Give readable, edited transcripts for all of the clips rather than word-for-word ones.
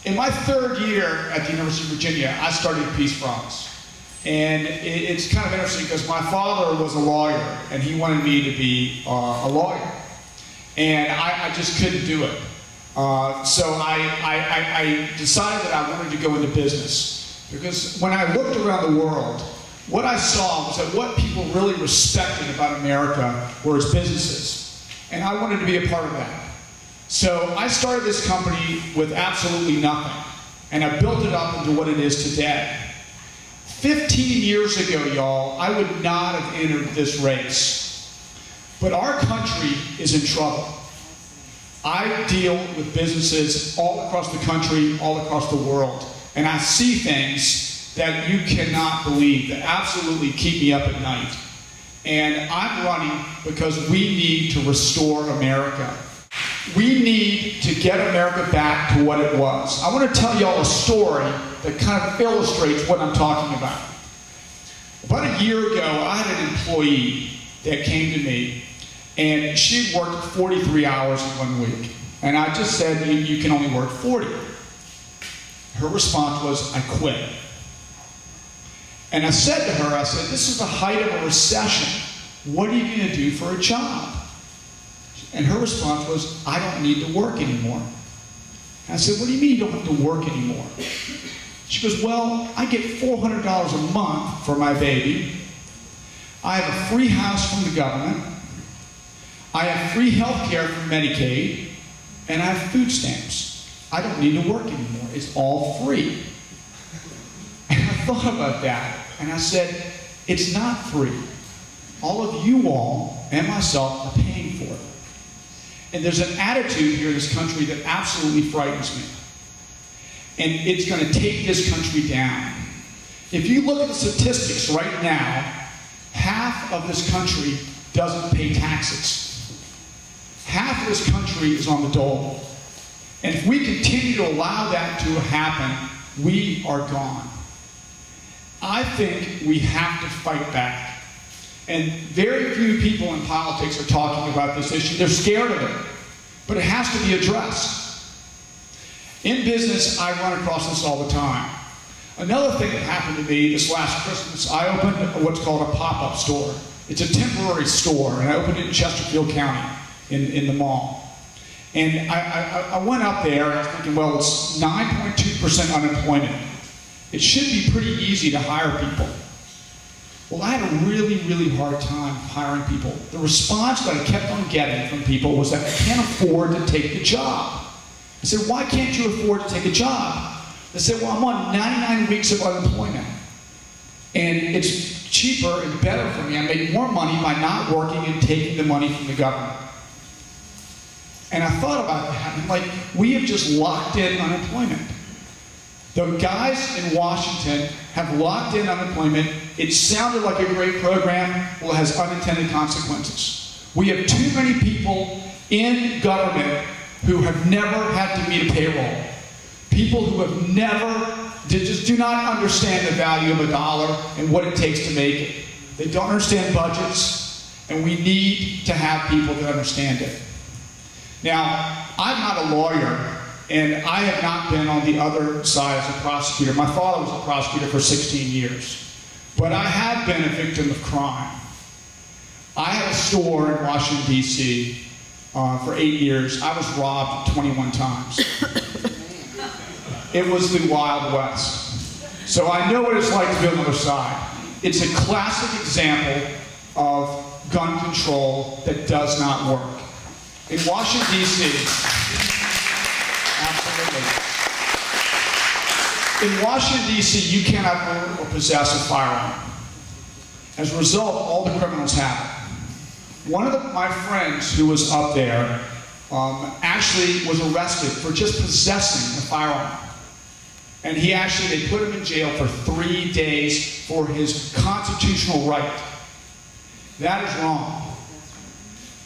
In my third year at the University of Virginia, I started Peace Promise. And it's kind of interesting because my father was a lawyer, and he wanted me to be a lawyer. And I just couldn't do it. So I decided that I wanted to go into business. Because when I looked around the world, what I saw was that what people really respected about America were its businesses. And I wanted to be a part of that. So I started this company with absolutely nothing, and I built it up into what it is today. 15 years ago, y'all, I would not have entered this race. But our country is in trouble. I deal with businesses all across the country, all across the world, and I see things that you cannot believe, that absolutely keep me up at night. And I'm running because we need to restore America. We need to get America back to what it was. I want to tell y'all a story that kind of illustrates what I'm talking about. About a year ago, I had an employee that came to me, and she worked 43 hours in 1 week. And I just said, you can only work 40. Her response was, I quit. And I said to her, I said, this is the height of a recession. What are you going to do for a job? And her response was, I don't need to work anymore. And I said, what do you mean you don't have to work anymore? She goes, well, I get $400 a month for my baby. I have a free house from the government. I have free health care from Medicaid. And I have food stamps. I don't need to work anymore. It's all free. And I thought about that. And I said, it's not free. All of you all and myself are paying for it. And there's an attitude here in this country that absolutely frightens me. And it's going to take this country down. If you look at the statistics right now, half of this country doesn't pay taxes. Half of this country is on the dole. And if we continue to allow that to happen, we are gone. I think we have to fight back. And very few people in politics are talking about this issue. They're scared of it. But it has to be addressed. In business, I run across this all the time. Another thing that happened to me this last Christmas, I opened what's called a pop-up store. It's a temporary store, and I opened it in Chesterfield County in the mall. And I went up there, and I was thinking, well, it's 9.2% unemployment. It should be pretty easy to hire people. Well, I had a really, really hard time hiring people. The response that I kept on getting from people was that I can't afford to take the job. I said, why can't you afford to take a job? They said, well, I'm on 99 weeks of unemployment. And it's cheaper and better for me. I make more money by not working and taking the money from the government. And I thought about that. And like, we have just locked in unemployment. The guys in Washington have locked in unemployment. It sounded like a great program. Well, it has unintended consequences. We have too many people in government who have never had to meet a payroll. People who have never, just do not understand the value of a dollar and what it takes to make it. They don't understand budgets, and we need to have people that understand it. Now, I'm not a lawyer, and I have not been on the other side as a prosecutor. My father was a prosecutor for 16 years. But I have been a victim of crime. I had a store in Washington, D.C. For 8 years. I was robbed 21 times. It was the Wild West. So I know what it's like to be on the other side. It's a classic example of gun control that does not work. In Washington, D.C., absolutely. In Washington, D.C., you cannot own or possess a firearm. As a result, all the criminals have it. One of my friends who was up there actually was arrested for just possessing a firearm. And they put him in jail for 3 days for his constitutional right. That is wrong.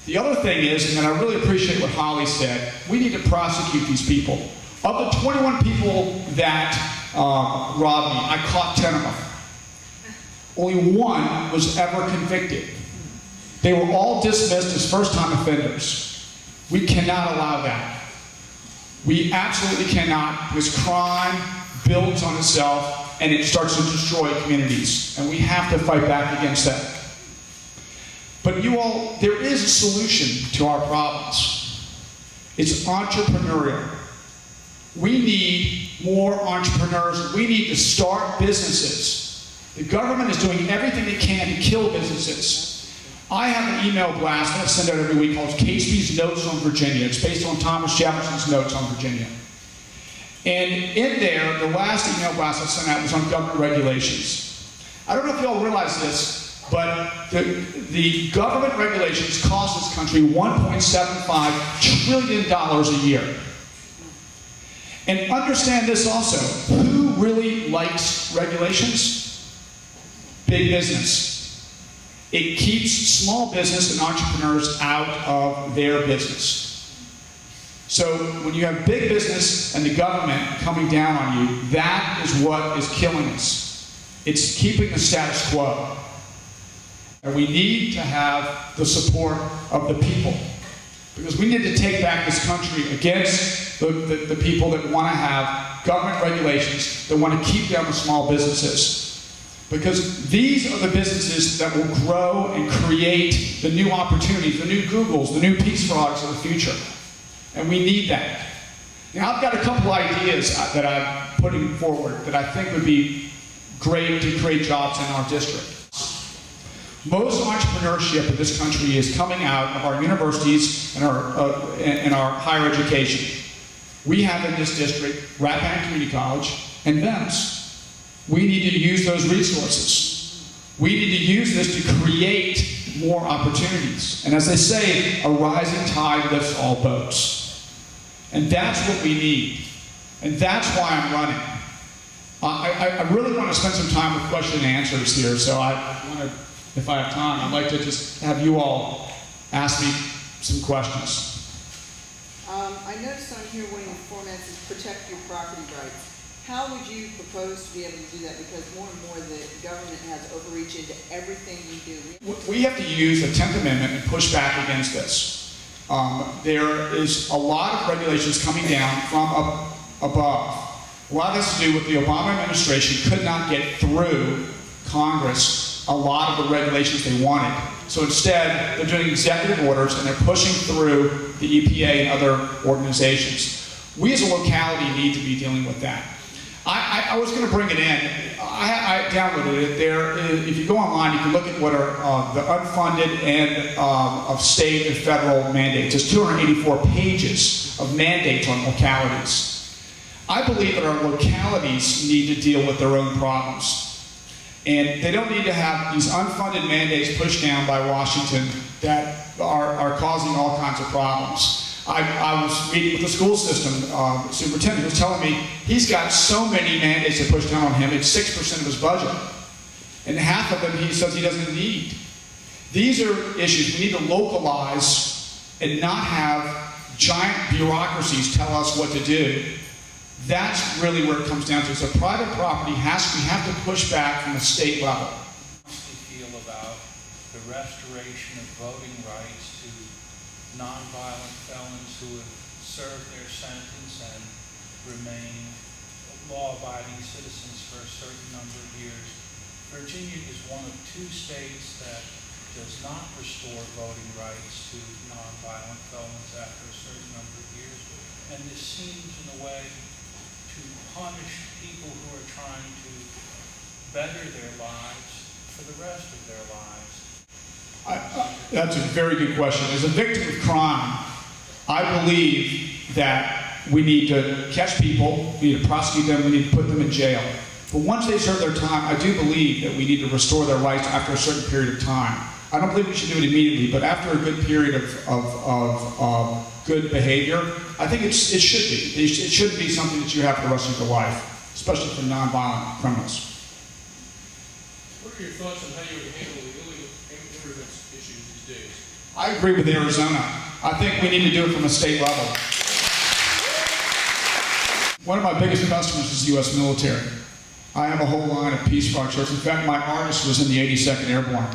The other thing is, and I really appreciate what Holly said, we need to prosecute these people. Of the 21 people that robbed me, I caught 10 of them. Only one was ever convicted. They were all dismissed as first-time offenders. We cannot allow that. We absolutely cannot, because crime builds on itself and it starts to destroy communities. And we have to fight back against that. But you all, there is a solution to our problems. It's entrepreneurial. We need more entrepreneurs. We need to start businesses. The government is doing everything it can to kill businesses. I have an email blast that I send out every week called Catesby's Notes on Virginia. It's based on Thomas Jefferson's Notes on Virginia. And in there, the last email blast I sent out was on government regulations. I don't know if you all realize this, but the government regulations cost this country $1.75 trillion a year. And understand this also, who really likes regulations? Big business. It keeps small business and entrepreneurs out of their business. So when you have big business and the government coming down on you, that is what is killing us. It's keeping the status quo. And we need to have the support of the people. Because we need to take back this country against the people that want to have government regulations, that want to keep down the small businesses. Because these are the businesses that will grow and create the new opportunities, the new Googles, the new Peace Frogs of the future. And we need that. Now, I've got a couple ideas that I'm putting forward that I think would be great to create jobs in our district. Most entrepreneurship in this country is coming out of our universities and our higher education. We have in this district Rappahannock Community College and VEMS. We need to use those resources. We need to use this to create more opportunities. And as they say, a rising tide lifts all boats. And that's what we need. And that's why I'm running. I really want to spend some time with question and answers here, so I want to, if I have time, I'd like to just have you all ask me some questions. I noticed on here one of the formats is protect your property rights. How would you propose to be able to do that? Because more and more the government has overreach into everything we do. We have to use the 10th Amendment and push back against this. There is a lot of regulations coming down from above. A lot of this to do with the Obama administration could not get through Congress a lot of the regulations they wanted. So instead, they're doing executive orders and they're pushing through the EPA and other organizations. We as a locality need to be dealing with that. I was going to bring it in. I downloaded it. There, if you go online, you can look at what are the unfunded and of state and federal mandates. There's 284 pages of mandates on localities. I believe that our localities need to deal with their own problems. And they don't need to have these unfunded mandates pushed down by Washington that are causing all kinds of problems. I was meeting with the school system superintendent who was telling me he's got so many mandates that push down on him, it's 6% of his budget. And half of them he says he doesn't need. These are issues we need to localize and not have giant bureaucracies tell us what to do. That's really where it comes down to. So private property we have to push back from the state level. How do you feel about the restoration of voting rights to nonviolent felons who have served their sentence and remain law-abiding citizens for a certain number of years? Virginia is one of two states that does not restore voting rights to nonviolent felons after a certain number of years. And this seems, in a way, to punish people who are trying to better their lives for the rest of their lives. That's a very good question. As a victim of crime, I believe that we need to catch people, we need to prosecute them, we need to put them in jail. But once they serve their time, I do believe that we need to restore their rights after a certain period of time. I don't believe we should do it immediately, but after a good period of good behavior, I think it should be. It should be something that you have for the rest of your life, especially for nonviolent criminals. What are your thoughts on how you would handle the illegal immigrants issues these days? I agree with Arizona. I think we need to do it from a state level. One of my biggest customers is the U.S. military. I have a whole line of Peace Frog shirts. In fact, my artist was in the 82nd Airborne.